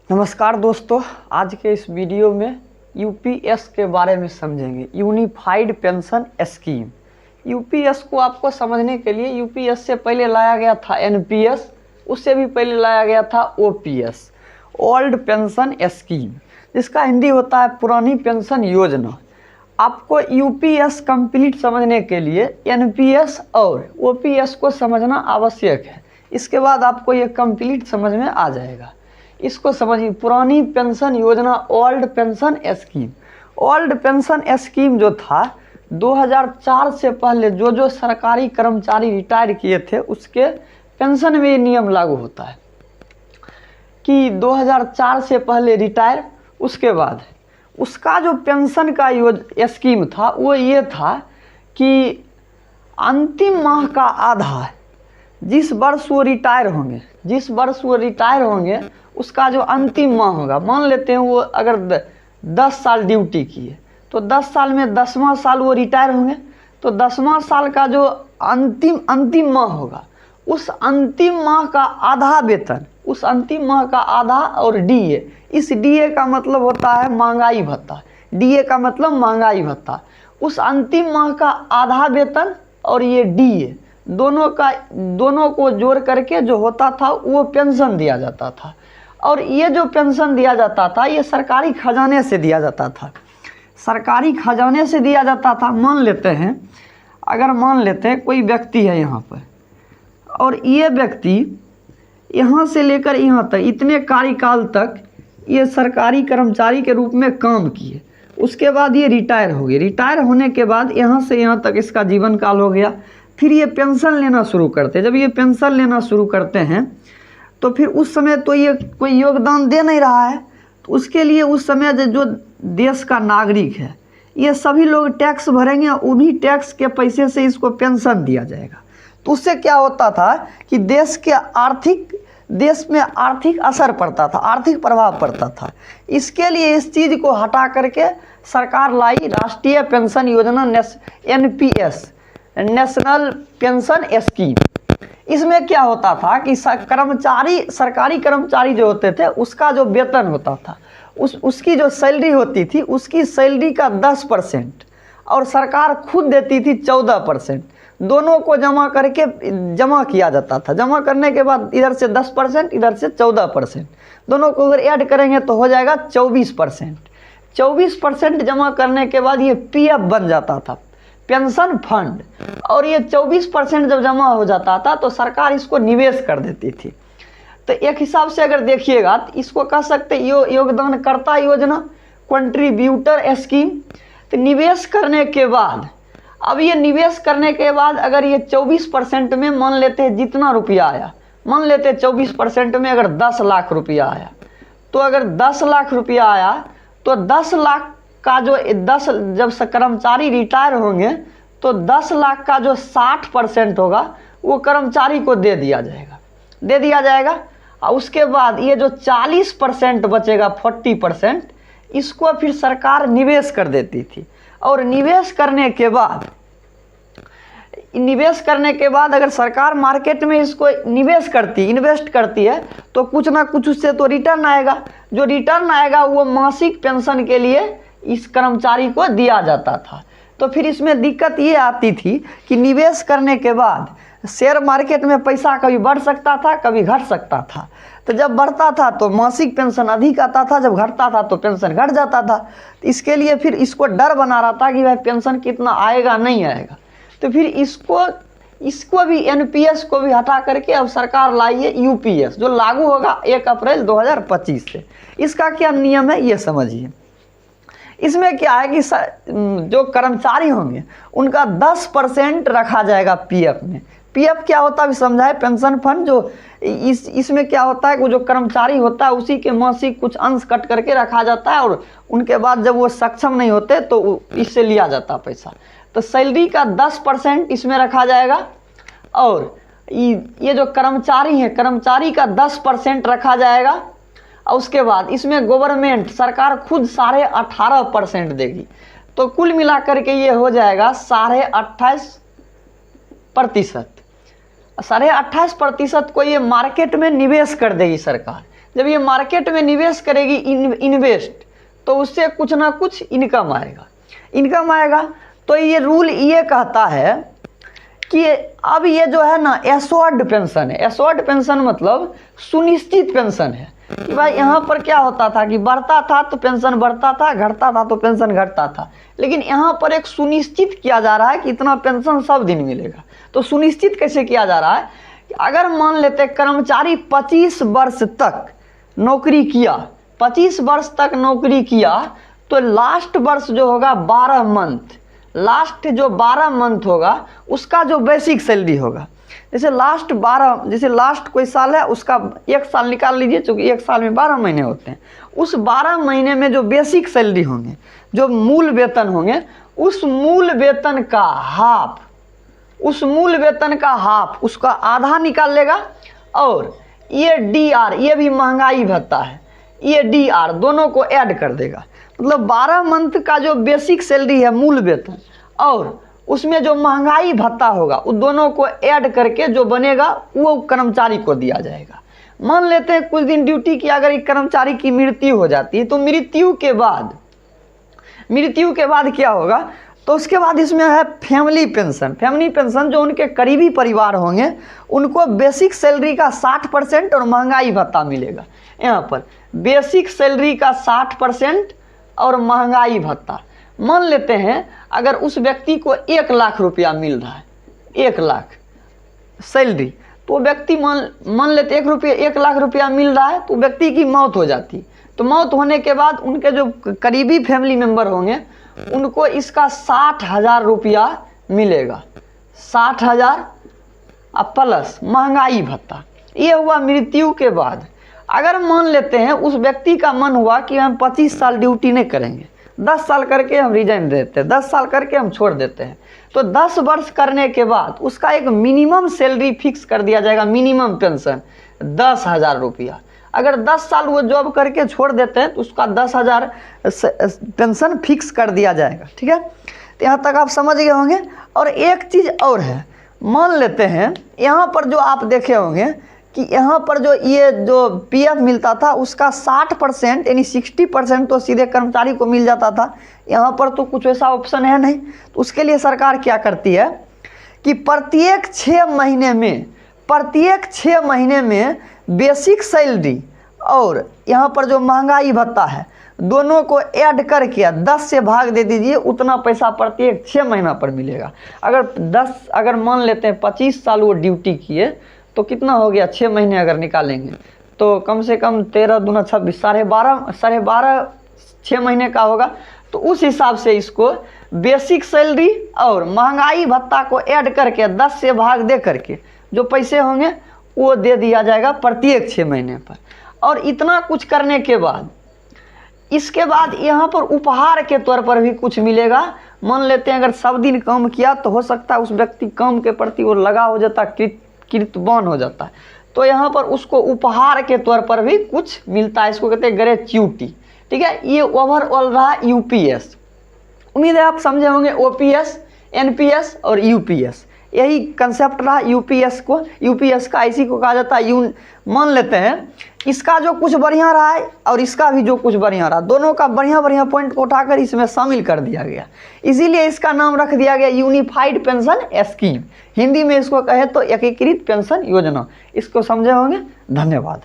नमस्कार दोस्तों, आज के इस वीडियो में यूपीएस के बारे में समझेंगे। Unified pension scheme. यूपीएस को आपको समझने के लिए यूपीएस से पहले लाया गया था एनपीएस, उससे भी पहले लाया गया था ओपीएस, ओल्ड पेंशन स्कीम, जिसका हिंदी होता है पुरानी पेंशन योजना। आपको यूपीएस कंप्लीट समझने के लिए एनपीएस और ओपीएस को समझना आवश्यक है। इसके बाद आपको ये कंप्लीट समझ में आ जाएगा। इसको समझिए, पुरानी पेंशन योजना, old pension scheme. Old pension scheme जो था 2004 से पहले जो सरकारी कर्मचारी रिटायर किए थे उसके पेंशन में ये नियम लागू होता है कि 2004 से पहले रिटायर, उसके बाद उसका जो पेंशन का स्कीम था वो ये था कि अंतिम माह का आधा, जिस वर्ष वो रिटायर होंगे उसका जो अंतिम माह होगा, मान लेते हैं वो अगर 10 साल ड्यूटी किए तो 10 साल में 10वां साल वो रिटायर होंगे, तो 10वां साल का जो अंतिम माह होगा, उस अंतिम माह का आधा वेतन, उस अंतिम माह का आधा और डीए, इस डीए का मतलब होता है महंगाई भत्ता, डीए का मतलब महंगाई भत्ता, उस अंतिम माह का आधा वेतन और ये डीए दोनों को जोड़ करके जो होता था वो पेंशन दिया जाता था। और ये जो पेंशन दिया जाता था ये सरकारी खजाने से दिया जाता था, सरकारी खजाने से दिया जाता था। मान लेते हैं कोई व्यक्ति है यहाँ पर, और ये व्यक्ति यहाँ से लेकर यहाँ तक इतने कार्यकाल तक ये सरकारी कर्मचारी के रूप में काम किए, उसके बाद ये रिटायर हो गए। रिटायर होने के बाद यहाँ से यहाँ तक इसका जीवन काल हो गया। फिर ये पेंशन लेना शुरू करते हैं। जब ये पेंशन लेना शुरू करते हैं तो फिर उस समय तो ये कोई योगदान दे नहीं रहा है, तो उसके लिए उस समय जो देश का नागरिक है ये सभी लोग टैक्स भरेंगे, उन्हीं टैक्स के पैसे से इसको पेंशन दिया जाएगा। तो उससे क्या होता था कि देश में आर्थिक असर पड़ता था, आर्थिक प्रभाव पड़ता था। इसके लिए इस चीज़ को हटा करके सरकार लाई राष्ट्रीय पेंशन योजना, एनपीएस, नेशनल पेंशन स्कीम। इसमें क्या होता था कि सरकारी कर्मचारी जो होते थे उसका जो वेतन होता था, उसकी जो सैलरी होती थी, उसकी सैलरी का 10% और सरकार खुद देती थी 14%। दोनों को जमा किया जाता था। जमा करने के बाद इधर से 10%, इधर से 14%, दोनों को अगर ऐड करेंगे तो हो जाएगा 24%। 24% जमा करने के बाद ये पीएफ बन जाता था, पेंशन फंड। और ये 24% जब जमा हो जाता था तो सरकार इसको निवेश कर देती थी। तो एक हिसाब से अगर देखिएगा तो इसको कह सकते योगदानकर्ता योजना, कंट्रीब्यूटर स्कीम। तो निवेश करने के बाद, अब ये निवेश करने के बाद अगर ये 24% में मान लेते हैं जितना रुपया आया, मान लेते हैं 24% में अगर 10 लाख रुपया आया, तो अगर 10 लाख रुपया आया तो 10 लाख का जब कर्मचारी रिटायर होंगे तो 10 लाख का जो 60% होगा वो कर्मचारी को दे दिया जाएगा। और उसके बाद ये जो 40% बचेगा, 40%, इसको फिर सरकार निवेश कर देती थी। और निवेश करने के बाद अगर सरकार मार्केट में इसको इन्वेस्ट करती है तो कुछ ना कुछ उससे तो रिटर्न आएगा। जो रिटर्न आएगा वो मासिक पेंशन के लिए इस कर्मचारी को दिया जाता था। तो फिर इसमें दिक्कत ये आती थी कि निवेश करने के बाद शेयर मार्केट में पैसा कभी बढ़ सकता था, कभी घट सकता था। तो जब बढ़ता था तो मासिक पेंशन अधिक आता था, जब घटता था तो पेंशन घट जाता था। तो इसके लिए फिर इसको डर बना रहा था कि भाई पेंशन कितना आएगा, नहीं आएगा। तो फिर इसको भी, एनपीएस को भी हटा करके अब सरकार लाई है यूपीएस, जो लागू होगा 1 अप्रैल 2025 से। इसका क्या नियम है ये समझिए। इसमें क्या है कि जो कर्मचारी होंगे उनका 10% रखा जाएगा पीएफ में। पीएफ क्या होता है भी समझा है, पेंशन फंड। जो इसमें क्या होता है कि वो जो कर्मचारी होता है उसी के मासिक कुछ अंश कट करके रखा जाता है, और उनके बाद जब वो सक्षम नहीं होते तो इससे लिया जाता पैसा। तो सैलरी का 10% इसमें रखा जाएगा, और ये जो कर्मचारी हैं, कर्मचारी का 10% रखा जाएगा। और उसके बाद इसमें गवर्नमेंट, सरकार खुद 18.5% देगी। तो कुल मिलाकर के ये हो जाएगा 28.5%। 28.5% को ये मार्केट में निवेश कर देगी सरकार। जब ये मार्केट में निवेश करेगी इन्वेस्ट, तो उससे कुछ ना कुछ इनकम आएगा। तो ये रूल ये कहता है कि अब ये जो है ना एश्योर्ड पेंशन है। एश्योर्ड पेंशन मतलब सुनिश्चित पेंशन है कि भाई यहाँ पर क्या होता था कि बढ़ता था तो पेंशन बढ़ता था, घटता था तो पेंशन घटता था, लेकिन यहाँ पर एक सुनिश्चित किया जा रहा है कि इतना पेंशन सब दिन मिलेगा। तो सुनिश्चित कैसे किया जा रहा है कि अगर मान लेते कर्मचारी 25 वर्ष तक नौकरी किया, 25 वर्ष तक नौकरी किया, तो लास्ट वर्ष जो होगा 12 मंथ, लास्ट जो 12 मंथ होगा उसका जो बेसिक सैलरी होगा, जैसे लास्ट कोई साल है उसका एक साल निकाल लीजिए, क्योंकि एक साल में 12 महीने होते हैं। उस 12 महीने में जो बेसिक सैलरी होंगे, जो मूल वेतन होंगे, उस मूल वेतन का हाफ उसका आधा निकाल लेगा। और ये डीआर, ये भी महंगाई भत्ता है, ये डीआर दोनों को ऐड कर देगा। मतलब 12 मंथ का जो बेसिक सैलरी है मूल वेतन और उसमें जो महंगाई भत्ता होगा, उन दोनों को ऐड करके जो बनेगा वो कर्मचारी को दिया जाएगा। मान लेते हैं कुछ दिन ड्यूटी की, अगर एक कर्मचारी की मृत्यु हो जाती है, तो मृत्यु के बाद क्या होगा, तो उसके बाद इसमें है फैमिली पेंशन जो उनके करीबी परिवार होंगे उनको बेसिक सैलरी का 60% और महंगाई भत्ता मिलेगा। यहाँ पर बेसिक सैलरी का 60% और महंगाई भत्ता। मान लेते हैं अगर उस व्यक्ति को 1 लाख रुपया मिल रहा है, 1 लाख सैलरी, तो व्यक्ति मान लेते 1 लाख रुपया मिल रहा है, तो व्यक्ति की मौत हो जाती। तो मौत होने के बाद उनके जो करीबी फैमिली मेंबर होंगे उनको इसका 60,000 रुपया मिलेगा, 60,000 प्लस महंगाई भत्ता। ये हुआ मृत्यु के बाद। अगर मान लेते हैं उस व्यक्ति का मन हुआ कि हम 25 साल ड्यूटी नहीं करेंगे, 10 साल करके हम रिजाइन देते हैं, 10 साल करके हम छोड़ देते हैं, तो 10 वर्ष करने के बाद उसका एक मिनिमम सैलरी फिक्स कर दिया जाएगा, मिनिमम पेंशन 10,000 रुपया। अगर 10 साल वो जॉब करके छोड़ देते हैं तो उसका 10,000 पेंशन फिक्स कर दिया जाएगा। ठीक है, तो यहाँ तक आप समझ गए होंगे। और एक चीज़ और है, मान लेते हैं यहाँ पर जो आप देखे होंगे कि यहाँ पर जो पीएफ मिलता था उसका 60% यानी 60% तो सीधे कर्मचारी को मिल जाता था। यहाँ पर तो कुछ ऐसा ऑप्शन है नहीं, तो उसके लिए सरकार क्या करती है कि प्रत्येक 6 महीने में बेसिक सैलरी और यहाँ पर जो महंगाई भत्ता है दोनों को ऐड करके 10 से भाग दे दीजिए, उतना पैसा प्रत्येक 6 महीना पर मिलेगा। अगर मान लेते हैं 25 साल वो ड्यूटी किए तो कितना हो गया, 6 महीने अगर निकालेंगे तो कम से कम 13 दूना 26, 12.5 6 महीने का होगा। तो उस हिसाब से इसको बेसिक सैलरी और महंगाई भत्ता को ऐड करके 10 से भाग दे करके जो पैसे होंगे वो दे दिया जाएगा प्रत्येक 6 महीने पर। और इतना कुछ करने के बाद इसके बाद यहाँ पर उपहार के तौर पर भी कुछ मिलेगा। मान लेते हैं अगर सब दिन काम किया तो हो सकता है उस व्यक्ति काम के प्रति वो लगा हो जाता, कृतवान हो जाता है, तो यहाँ पर उसको उपहार के तौर पर भी कुछ मिलता है। इसको कहते हैं ग्रेच्युटी। ठीक है, ये ओवरऑल रहा यूपीएस। उम्मीद है आप समझे होंगे ओपीएस, एनपीएस और यूपीएस, यही कंसेप्ट रहा यूपीएस का इसी को कहा जाता है। मान लेते हैं इसका जो कुछ बढ़िया रहा है और इसका भी जो कुछ बढ़िया रहा, दोनों का बढ़िया पॉइंट को उठाकर इसमें शामिल कर दिया गया, इसीलिए इसका नाम रख दिया गया यूनिफाइड पेंशन स्कीम। हिंदी में इसको कहे तो एकीकृत पेंशन योजना। इसको समझे होंगे। धन्यवाद।